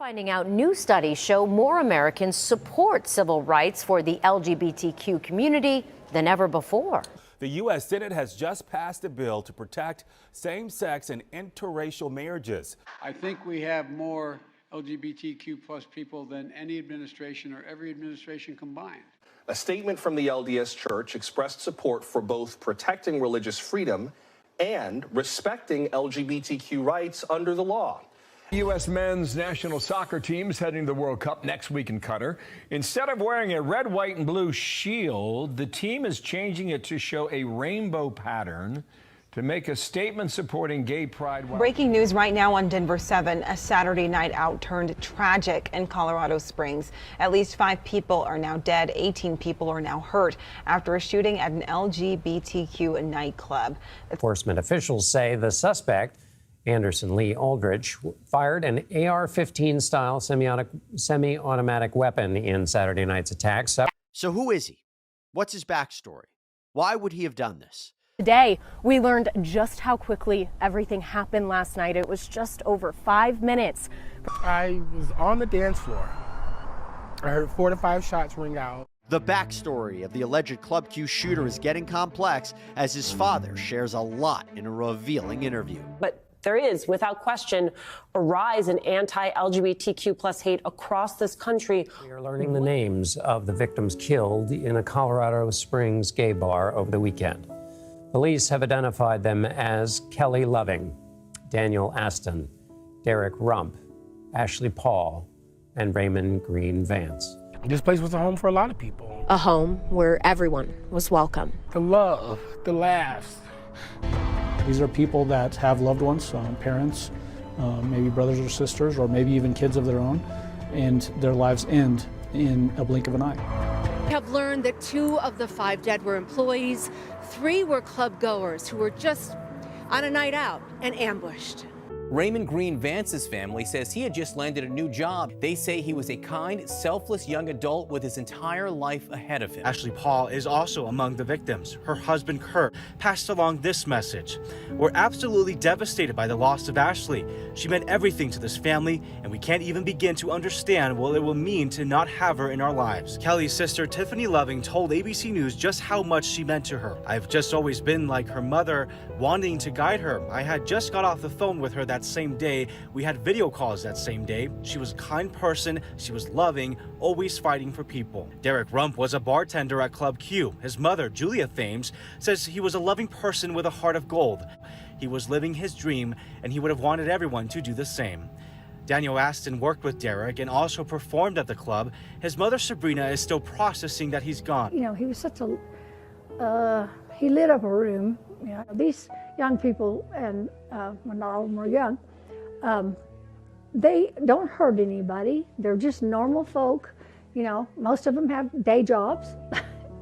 Finding out new studies show more Americans support civil rights for the LGBTQ community than ever before. The U.S. Senate has just passed a bill to protect same-sex and interracial marriages. I think we have more LGBTQ plus people than any administration or every administration combined. A statement from the LDS Church expressed support for both protecting religious freedom and respecting LGBTQ rights under the law. U.S. men's national soccer team's heading to the World Cup next week in Qatar. Instead of wearing a red, white, and blue shield, the team is changing it to show a rainbow pattern to make a statement supporting gay pride. Breaking news right now on Denver 7. A Saturday night out turned tragic in Colorado Springs. At least 5 people are now dead. 18 people are now hurt after a shooting at an LGBTQ nightclub. Enforcement officials say the suspect, Anderson Lee Aldrich, fired an AR-15 style semi-automatic weapon in Saturday night's attack. So who is he? What's his backstory? Why would he have done this? Today, we learned just how quickly everything happened last night. It was just over 5 minutes. I was on the dance floor. I heard 4 to 5 shots ring out. The backstory of the alleged Club Q shooter is getting complex as his father shares a lot in a revealing interview. But there is, without question, a rise in anti-LGBTQ plus hate across this country. We are learning the names of the victims killed in a Colorado Springs gay bar over the weekend. Police have identified them as Kelly Loving, Daniel Aston, Derek Rump, Ashley Paul, and Raymond Green Vance. This place was a home for a lot of people. A home where everyone was welcome. The love, the laughs. These are people that have loved ones, parents, maybe brothers or sisters, or maybe even kids of their own, and their lives end in a blink of an eye. We have learned that 2 of the 5 dead were employees, 3 were club goers who were just on a night out and ambushed. Raymond Green Vance's family says he had just landed a new job. They say he was a kind, selfless young adult with his entire life ahead of him. Ashley Paul is also among the victims. Her husband, Kurt, passed along this message. We're absolutely devastated by the loss of Ashley. She meant everything to this family, and we can't even begin to understand what it will mean to not have her in our lives. Kelly's sister, Tiffany Loving, told ABC News just how much she meant to her. I've just always been like her mother, wanting to guide her. I had just got off the phone with her that same day. We had video calls that same day. She was a kind person. She was loving, always fighting for people. Derek Rump was a bartender at Club Q. His mother, Julia Thames, says he was a loving person with a heart of gold. He was living his dream, and he would have wanted everyone to do the same. Daniel Aston worked with Derek and also performed at the club. His mother, Sabrina, is still processing that he's gone. You know, he was such a, he lit up a room. You know, these young people, and when not all of them were young, they don't hurt anybody. They're just normal folk. You know, most of them have day jobs,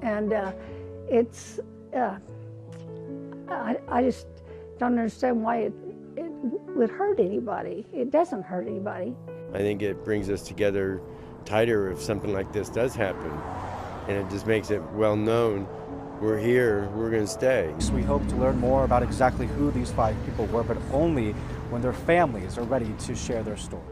and it's. I just don't understand why it would hurt anybody. It doesn't hurt anybody. I think it brings us together tighter if something like this does happen, and it just makes it well known. We're here, we're going to stay. We hope to learn more about exactly who these 5 people were, but only when their families are ready to share their story.